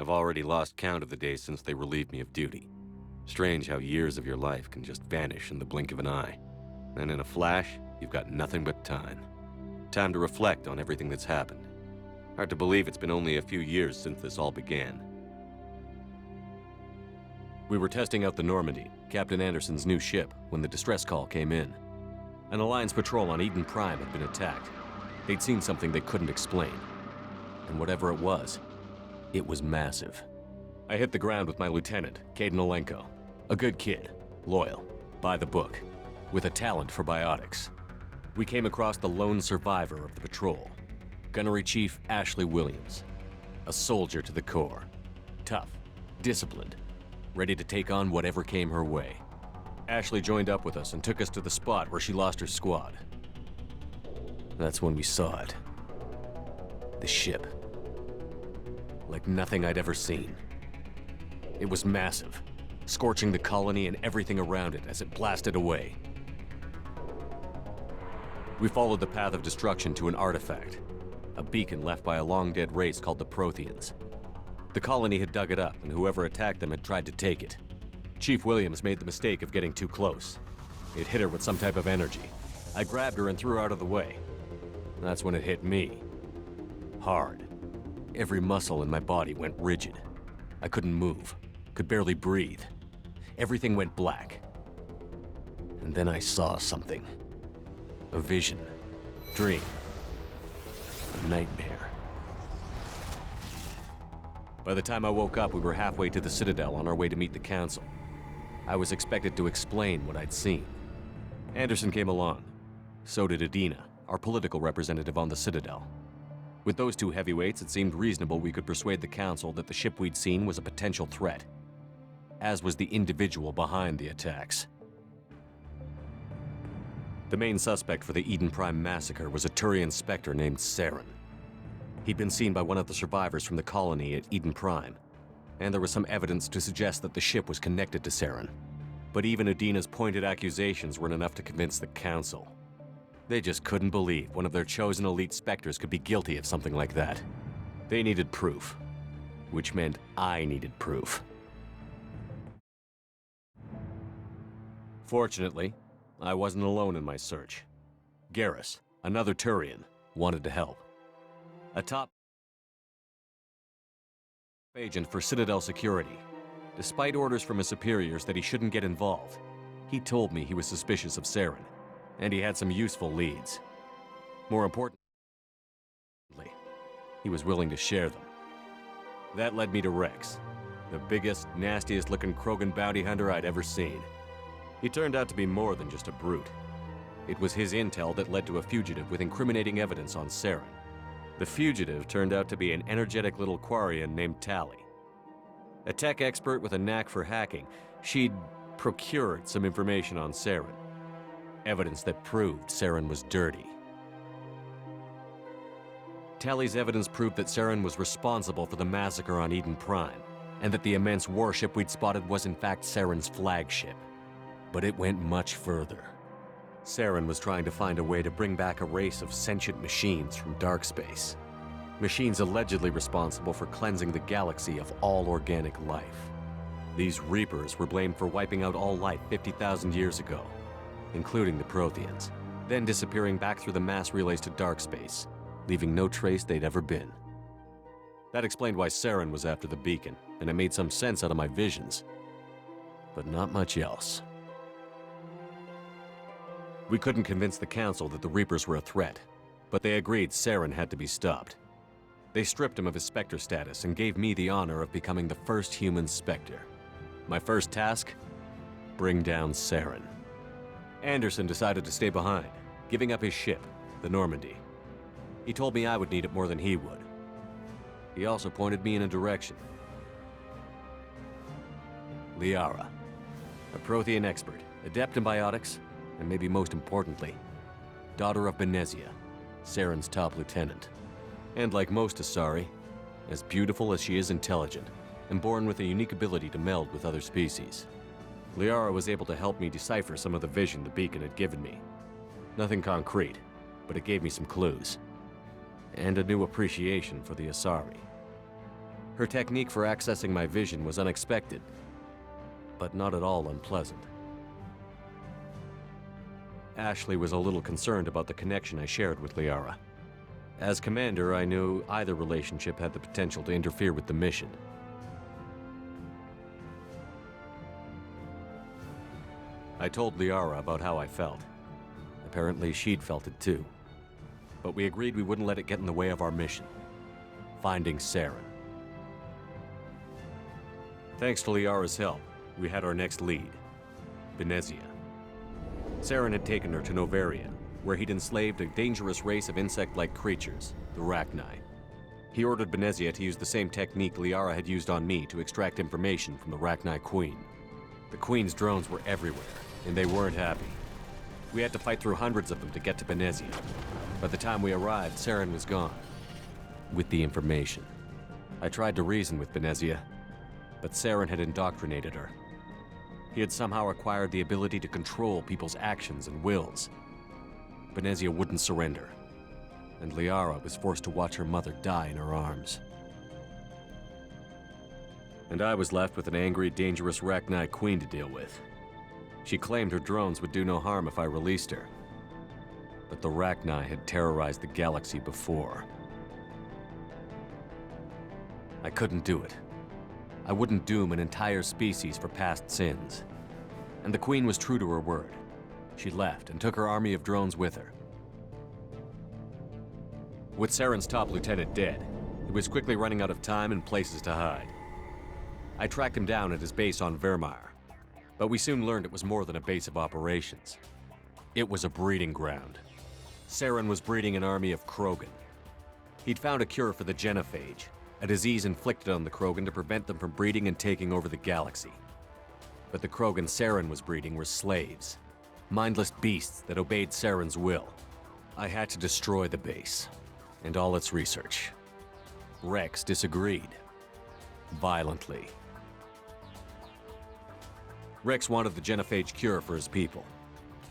I've already lost count of the days since they relieved me of duty. Strange how years of your life can just vanish in the blink of an eye. And in a flash, you've got nothing but time. Time to reflect on everything that's happened. Hard to believe it's been only a few years since this all began. We were testing out the Normandy, Captain Anderson's new ship, when the distress call came in. An Alliance patrol on Eden Prime had been attacked. They'd seen something they couldn't explain. And whatever it was massive. I hit the ground with my lieutenant, Caden Olenko. A good kid, loyal, by the book, with a talent for biotics. We came across the lone survivor of the patrol, Gunnery Chief Ashley Williams. A soldier to the core. Tough, disciplined, ready to take on whatever came her way. Ashley joined up with us and took us to the spot where she lost her squad. That's when we saw it. The ship. Like nothing I'd ever seen. It was massive, scorching the colony and everything around it as it blasted away. We followed the path of destruction to an artifact, a beacon left by a long-dead race called the Protheans. The colony had dug it up, and whoever attacked them had tried to take it. Chief Williams made the mistake of getting too close. It hit her with some type of energy. I grabbed her and threw her out of the way. That's when it hit me. Hard. Every muscle in my body went rigid. I couldn't move, could barely breathe. Everything went black. And then I saw something. A vision. Dream. A nightmare. By the time I woke up, we were halfway to the Citadel on our way to meet the Council. I was expected to explain what I'd seen. Anderson came along. So did Adina, our political representative on the Citadel. With those two heavyweights, it seemed reasonable we could persuade the Council that the ship we'd seen was a potential threat, as was the individual behind the attacks. The main suspect for the Eden Prime massacre was a Turian Spectre named Saren. He'd been seen by one of the survivors from the colony at Eden Prime, and there was some evidence to suggest that the ship was connected to Saren. But even Adina's pointed accusations weren't enough to convince the Council. They just couldn't believe one of their chosen elite Spectres could be guilty of something like that. They needed proof, which meant I needed proof. Fortunately, I wasn't alone in my search. Garrus, another Turian, wanted to help. A top agent for Citadel Security. Despite orders from his superiors that he shouldn't get involved, he told me he was suspicious of Saren, and he had some useful leads. More importantly, he was willing to share them. That led me to Rex, the biggest, nastiest-looking Krogan bounty hunter I'd ever seen. He turned out to be more than just a brute. It was his intel that led to a fugitive with incriminating evidence on Saren. The fugitive turned out to be an energetic little Quarian named Tali. A tech expert with a knack for hacking, she'd procured some information on Saren. Evidence that proved Saren was dirty. Tali's evidence proved that Saren was responsible for the massacre on Eden Prime, and that the immense warship we'd spotted was in fact Saren's flagship. But it went much further. Saren was trying to find a way to bring back a race of sentient machines from dark space. Machines allegedly responsible for cleansing the galaxy of all organic life. These Reapers were blamed for wiping out all life 50,000 years ago, including the Protheans, then disappearing back through the mass relays to dark space, leaving no trace they'd ever been. That explained why Saren was after the beacon, and it made some sense out of my visions. But not much else. We couldn't convince the Council that the Reapers were a threat, but they agreed Saren had to be stopped. They stripped him of his Spectre status and gave me the honor of becoming the first human Spectre. My first task? Bring down Saren. Anderson decided to stay behind, giving up his ship, the Normandy. He told me I would need it more than he would. He also pointed me in a direction. Liara, a Prothean expert, adept in biotics, and maybe most importantly, daughter of Benezia, Saren's top lieutenant. And like most Asari, as beautiful as she is intelligent, and born with a unique ability to meld with other species. Liara was able to help me decipher some of the vision the beacon had given me. Nothing concrete, but it gave me some clues. And a new appreciation for the Asari. Her technique for accessing my vision was unexpected, but not at all unpleasant. Ashley was a little concerned about the connection I shared with Liara. As commander, I knew either relationship had the potential to interfere with the mission. I told Liara about how I felt. Apparently, she'd felt it too. But we agreed we wouldn't let it get in the way of our mission: finding Saren. Thanks to Liara's help, we had our next lead, Benezia. Saren had taken her to Noveria, where he'd enslaved a dangerous race of insect-like creatures, the Rachni. He ordered Benezia to use the same technique Liara had used on me to extract information from the Rachni Queen. The Queen's drones were everywhere, and they weren't happy. We had to fight through hundreds of them to get to Benezia. By the time we arrived, Saren was gone, with the information. I tried to reason with Benezia, but Saren had indoctrinated her. He had somehow acquired the ability to control people's actions and wills. Benezia wouldn't surrender, and Liara was forced to watch her mother die in her arms. And I was left with an angry, dangerous Rachni Queen to deal with. She claimed her drones would do no harm if I released her. But the Rachni had terrorized the galaxy before. I couldn't do it. I wouldn't doom an entire species for past sins. And the Queen was true to her word. She left and took her army of drones with her. With Saren's top lieutenant dead, he was quickly running out of time and places to hide. I tracked him down at his base on Vermeer, but we soon learned it was more than a base of operations. It was a breeding ground. Saren was breeding an army of Krogan. He'd found a cure for the genophage, a disease inflicted on the Krogan to prevent them from breeding and taking over the galaxy. But the Krogan Saren was breeding were slaves, mindless beasts that obeyed Saren's will. I had to destroy the base, and all its research. Rex disagreed, violently. Rex wanted the genophage cure for his people.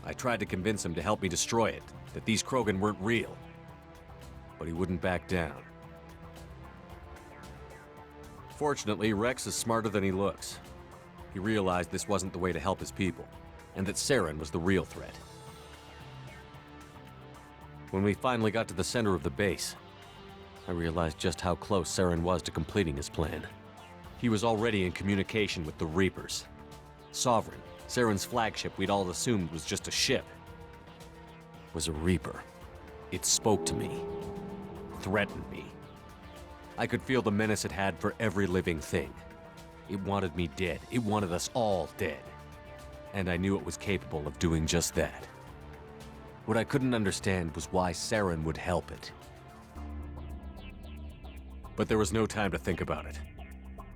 I tried to convince him to help me destroy it, that these Krogan weren't real. But he wouldn't back down. Fortunately, Rex is smarter than he looks. He realized this wasn't the way to help his people, and that Saren was the real threat. When we finally got to the center of the base, I realized just how close Saren was to completing his plan. He was already in communication with the Reapers. Sovereign, Saren's flagship we'd all assumed was just a ship, was a Reaper. It spoke to me, threatened me. I could feel the menace it had for every living thing. It wanted me dead. It wanted us all dead. And I knew it was capable of doing just that. What I couldn't understand was why Saren would help it. But there was no time to think about it.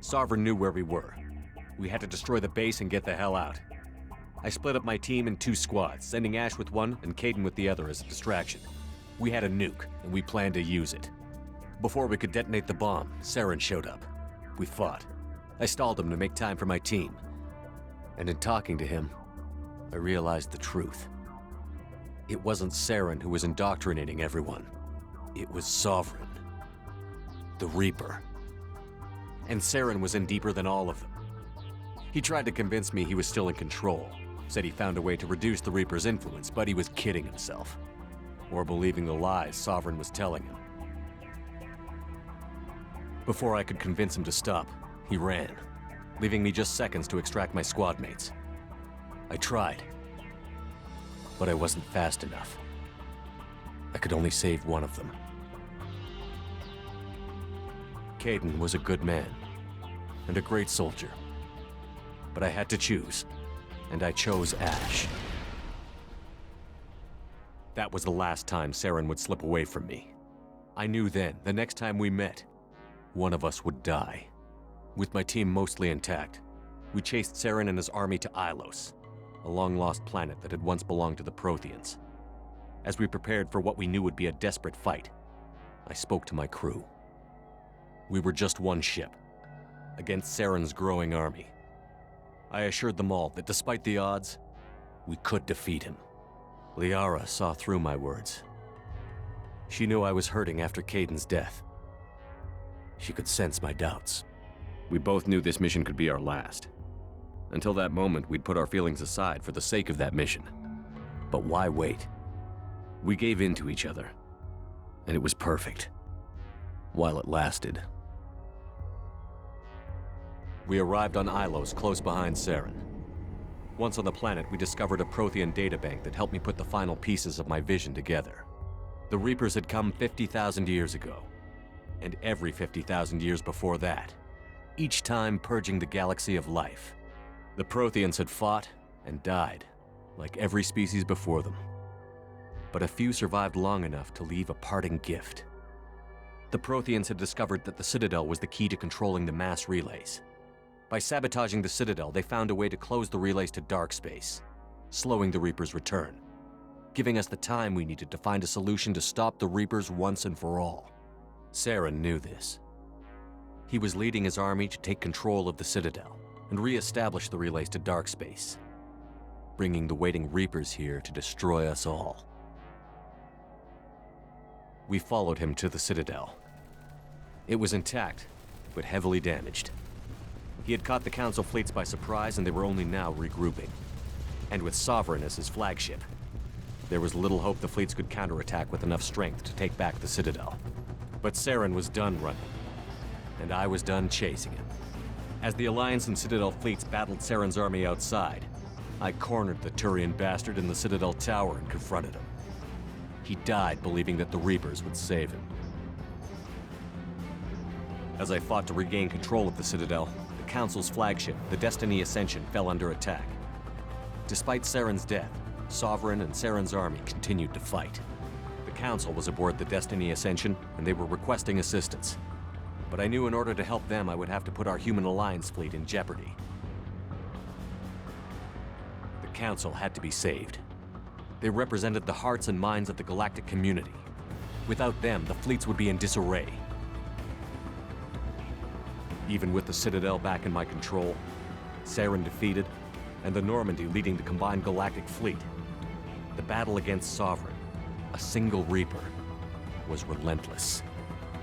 Sovereign knew where we were. We had to destroy the base and get the hell out. I split up my team in 2 squads, sending Ash with one and Kaidan with the other as a distraction. We had a nuke, and we planned to use it. Before we could detonate the bomb, Saren showed up. We fought. I stalled him to make time for my team. And in talking to him, I realized the truth. It wasn't Saren who was indoctrinating everyone. It was Sovereign. The Reaper. And Saren was in deeper than all of them. He tried to convince me he was still in control. Said he found a way to reduce the Reaper's influence, but he was kidding himself. Or believing the lies Sovereign was telling him. Before I could convince him to stop, he ran, leaving me just seconds to extract my squad mates. I tried, but I wasn't fast enough. I could only save one of them. Kaidan was a good man, and a great soldier. But I had to choose, and I chose Ash. That was the last time Saren would slip away from me. I knew then, the next time we met, one of us would die. With my team mostly intact, we chased Saren and his army to Ilos, a long-lost planet that had once belonged to the Protheans. As we prepared for what we knew would be a desperate fight, I spoke to my crew. We were just one ship, against Saren's growing army. I assured them all that despite the odds, we could defeat him. Liara saw through my words. She knew I was hurting after Kaidan's death. She could sense my doubts. We both knew this mission could be our last. Until that moment, we'd put our feelings aside for the sake of that mission. But why wait? We gave in to each other, and it was perfect. While it lasted. We arrived on Ilos, close behind Saren. Once on the planet, we discovered a Prothean databank that helped me put the final pieces of my vision together. The Reapers had come 50,000 years ago, and every 50,000 years before that, each time purging the galaxy of life. The Protheans had fought and died, like every species before them. But a few survived long enough to leave a parting gift. The Protheans had discovered that the Citadel was the key to controlling the mass relays. By sabotaging the Citadel, they found a way to close the relays to dark space, slowing the Reapers' return, giving us the time we needed to find a solution to stop the Reapers once and for all. Saren knew this. He was leading his army to take control of the Citadel and re-establish the relays to dark space, bringing the waiting Reapers here to destroy us all. We followed him to the Citadel. It was intact, but heavily damaged. He had caught the Council fleets by surprise, and they were only now regrouping. And with Sovereign as his flagship, there was little hope the fleets could counterattack with enough strength to take back the Citadel. But Saren was done running, and I was done chasing him. As the Alliance and Citadel fleets battled Saren's army outside, I cornered the Turian bastard in the Citadel tower and confronted him. He died believing that the Reapers would save him. As I fought to regain control of the Citadel, the Council's flagship, the Destiny Ascension, fell under attack. Despite Saren's death, Sovereign and Saren's army continued to fight. The Council was aboard the Destiny Ascension, and they were requesting assistance. But I knew in order to help them, I would have to put our Human Alliance fleet in jeopardy. The Council had to be saved. They represented the hearts and minds of the galactic community. Without them, the fleets would be in disarray. Even with the Citadel back in my control, Saren defeated, and the Normandy leading the combined galactic fleet, the battle against Sovereign, a single Reaper, was relentless.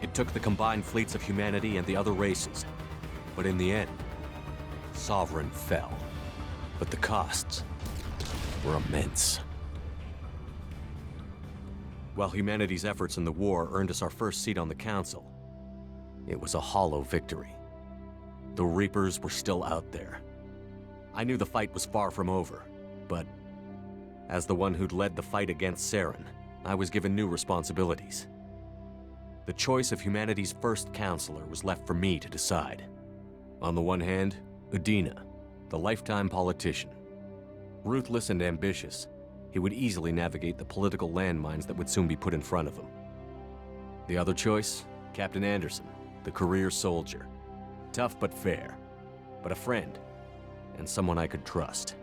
It took the combined fleets of humanity and the other races, but in the end, Sovereign fell. But the costs were immense. While humanity's efforts in the war earned us our first seat on the Council, it was a hollow victory. The Reapers were still out there. I knew the fight was far from over, but as the one who'd led the fight against Saren, I was given new responsibilities. The choice of humanity's first counselor was left for me to decide. On the one hand, Udina, the lifetime politician. Ruthless and ambitious, he would easily navigate the political landmines that would soon be put in front of him. The other choice, Captain Anderson, the career soldier. Tough but fair, but a friend, and someone I could trust.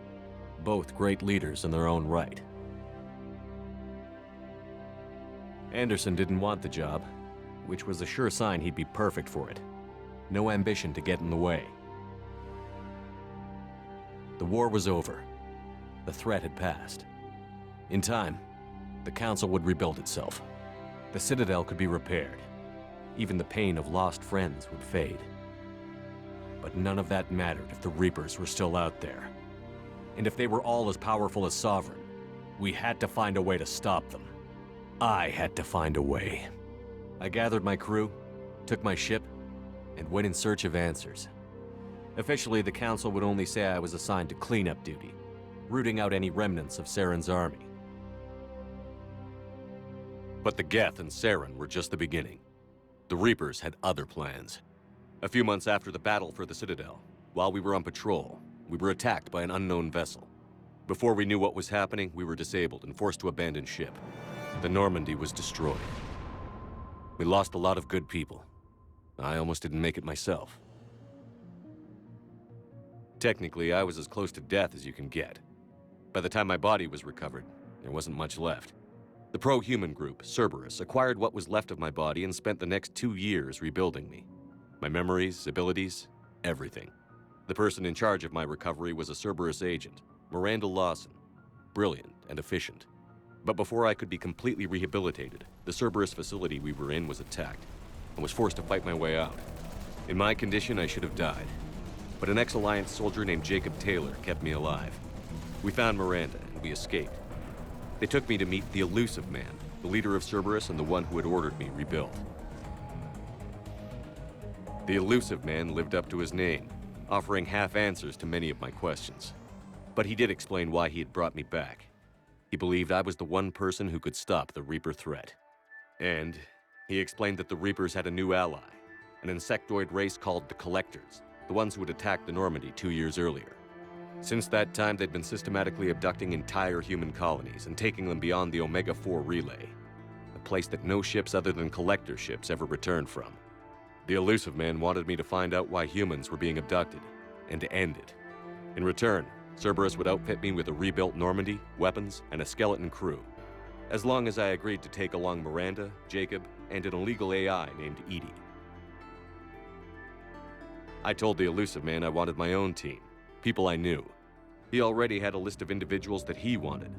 Both great leaders in their own right. Anderson didn't want the job, which was a sure sign he'd be perfect for it. No ambition to get in the way. The war was over. The threat had passed. In time, the Council would rebuild itself. The Citadel could be repaired. Even the pain of lost friends would fade. But none of that mattered if the Reapers were still out there. And if they were all as powerful as Sovereign, we had to find a way to stop them. I had to find a way. I gathered my crew, took my ship, and went in search of answers. Officially, the Council would only say I was assigned to cleanup duty, rooting out any remnants of Saren's army. But the Geth and Saren were just the beginning. The Reapers had other plans. A few months after the battle for the Citadel, while we were on patrol, we were attacked by an unknown vessel. Before we knew what was happening, we were disabled and forced to abandon ship. The Normandy was destroyed. We lost a lot of good people. I almost didn't make it myself. Technically, I was as close to death as you can get. By the time my body was recovered, there wasn't much left. The pro-human group, Cerberus, acquired what was left of my body and spent the next 2 years rebuilding me. My memories, abilities, everything. The person in charge of my recovery was a Cerberus agent, Miranda Lawson. Brilliant and efficient. But before I could be completely rehabilitated, the Cerberus facility we were in was attacked. I was forced to fight my way out. In my condition, I should have died. But an ex-Alliance soldier named Jacob Taylor kept me alive. We found Miranda, and we escaped. They took me to meet the Illusive Man, the leader of Cerberus and the one who had ordered me rebuilt. The Illusive Man lived up to his name, offering half answers to many of my questions. But he did explain why he had brought me back. He believed I was the one person who could stop the Reaper threat. And he explained that the Reapers had a new ally, an insectoid race called the Collectors, the ones who had attacked the Normandy 2 years earlier. Since that time, they'd been systematically abducting entire human colonies and taking them beyond the Omega-4 relay, a place that no ships other than Collector ships ever returned from. The Illusive Man wanted me to find out why humans were being abducted, and to end it. In return, Cerberus would outfit me with a rebuilt Normandy, weapons, and a skeleton crew, as long as I agreed to take along Miranda, Jacob, and an illegal AI named Edie. I told the Illusive Man I wanted my own team, people I knew. He already had a list of individuals that he wanted,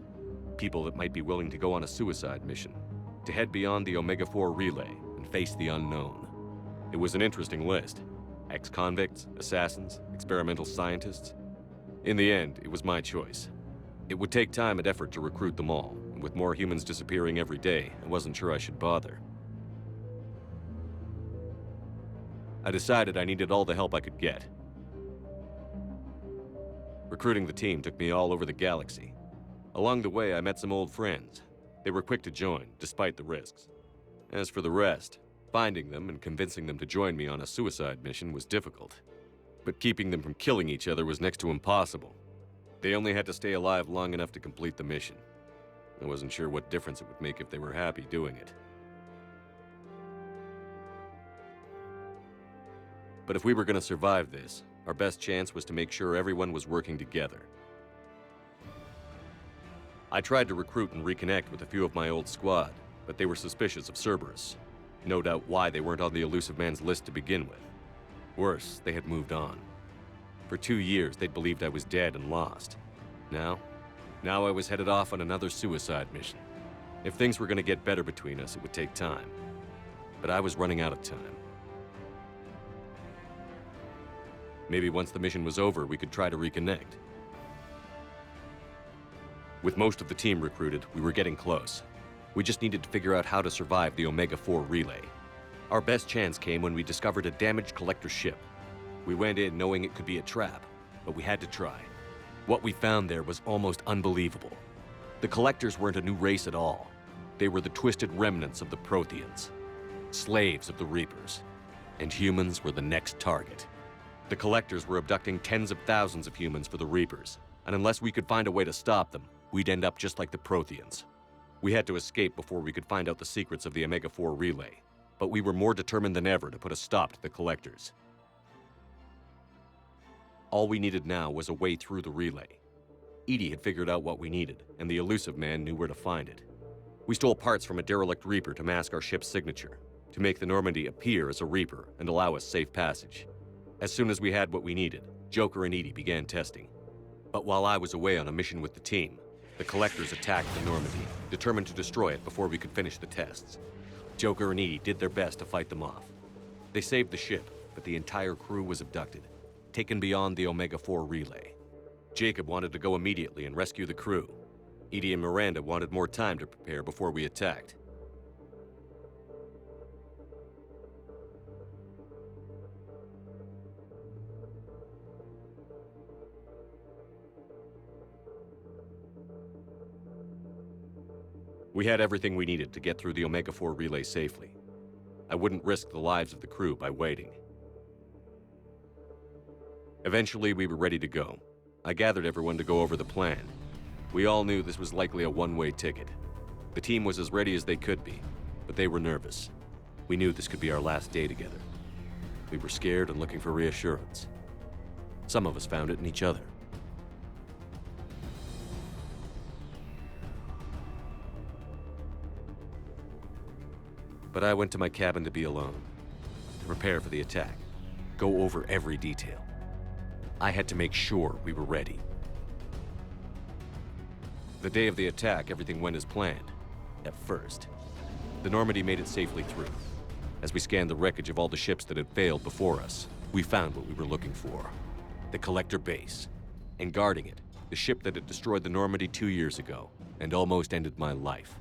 people that might be willing to go on a suicide mission, to head beyond the Omega-4 relay and face the unknown. It was an interesting list. Ex-convicts, assassins, experimental scientists. In the end, it was my choice. It would take time and effort to recruit them all, and with more humans disappearing every day, I wasn't sure I should bother. I decided I needed all the help I could get. Recruiting the team took me all over the galaxy. Along the way, I met some old friends. They were quick to join, despite the risks. As for the rest, finding them and convincing them to join me on a suicide mission was difficult. But keeping them from killing each other was next to impossible. They only had to stay alive long enough to complete the mission. I wasn't sure what difference it would make if they were happy doing it. But if we were going to survive this, our best chance was to make sure everyone was working together. I tried to recruit and reconnect with a few of my old squad, but they were suspicious of Cerberus. No doubt why they weren't on the Illusive Man's list to begin with. Worse, they had moved on. For 2 years, they'd believed I was dead and lost. Now I was headed off on another suicide mission. If things were going to get better between us, it would take time. But I was running out of time. Maybe once the mission was over, we could try to reconnect. With most of the team recruited, we were getting close. We just needed to figure out how to survive the Omega-4 relay. Our best chance came when we discovered a damaged Collector ship. We went in knowing it could be a trap, but we had to try. What we found there was almost unbelievable. The Collectors weren't a new race at all. They were the twisted remnants of the Protheans, slaves of the Reapers, and humans were the next target. The Collectors were abducting tens of thousands of humans for the Reapers, and unless we could find a way to stop them, we'd end up just like the Protheans. We had to escape before we could find out the secrets of the Omega-4 relay, but we were more determined than ever to put a stop to the Collectors. All we needed now was a way through the relay. Edie had figured out what we needed, and the Illusive Man knew where to find it. We stole parts from a derelict Reaper to mask our ship's signature, to make the Normandy appear as a Reaper and allow us safe passage. As soon as we had what we needed, Joker and Edie began testing. But while I was away on a mission with the team, the Collectors attacked the Normandy, determined to destroy it before we could finish the tests. Joker and Edie did their best to fight them off. They saved the ship, but the entire crew was abducted, taken beyond the Omega-4 relay. Jacob wanted to go immediately and rescue the crew. Edie and Miranda wanted more time to prepare before we attacked. We had everything we needed to get through the Omega-4 relay safely. I wouldn't risk the lives of the crew by waiting. Eventually, we were ready to go. I gathered everyone to go over the plan. We all knew this was likely a one-way ticket. The team was as ready as they could be, but they were nervous. We knew this could be our last day together. We were scared and looking for reassurance. Some of us found it in each other. But I went to my cabin to be alone, to prepare for the attack, go over every detail. I had to make sure we were ready. The day of the attack, everything went as planned, at first. The Normandy made it safely through. As we scanned the wreckage of all the ships that had failed before us, we found what we were looking for. The Collector base. And guarding it, the ship that had destroyed the Normandy 2 years ago, and almost ended my life.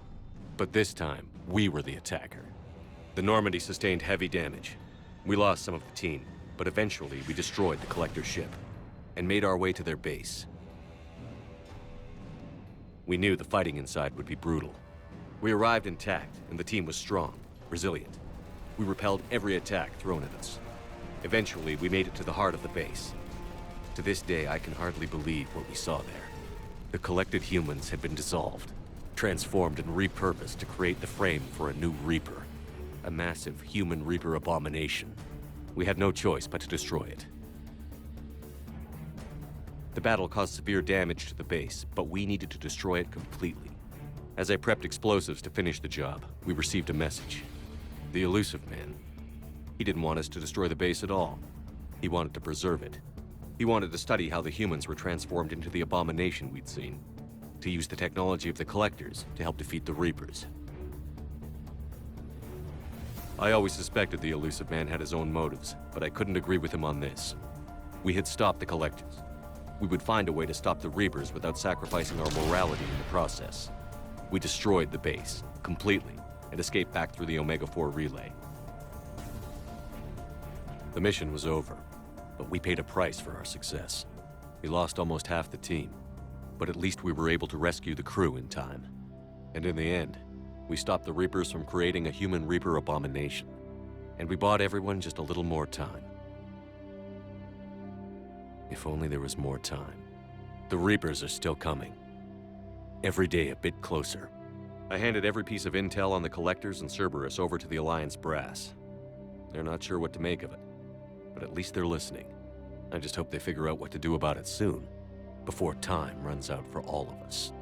But this time, we were the attacker. The Normandy sustained heavy damage. We lost some of the team, but eventually we destroyed the Collector ship, and made our way to their base. We knew the fighting inside would be brutal. We arrived intact, and the team was strong, resilient. We repelled every attack thrown at us. Eventually, we made it to the heart of the base. To this day, I can hardly believe what we saw there. The collected humans had been dissolved, transformed and repurposed to create the frame for a new Reaper. A massive human Reaper abomination. We had no choice but to destroy it. The battle caused severe damage to the base, but we needed to destroy it completely. As I prepped explosives to finish the job, we received a message. The Illusive Man. He didn't want us to destroy the base at all. He wanted to preserve it. He wanted to study how the humans were transformed into the abomination we'd seen, to use the technology of the Collectors to help defeat the Reapers. I always suspected the Illusive Man had his own motives, but I couldn't agree with him on this. We had stopped the Collectors. We would find a way to stop the Reapers without sacrificing our morality in the process. We destroyed the base, completely, and escaped back through the Omega-4 relay. The mission was over, but we paid a price for our success. We lost almost half the team, but at least we were able to rescue the crew in time. And in the end, we stopped the Reapers from creating a human Reaper abomination. And we bought everyone just a little more time. If only there was more time. The Reapers are still coming. Every day a bit closer. I handed every piece of intel on the Collectors and Cerberus over to the Alliance brass. They're not sure what to make of it, but at least they're listening. I just hope they figure out what to do about it soon, before time runs out for all of us.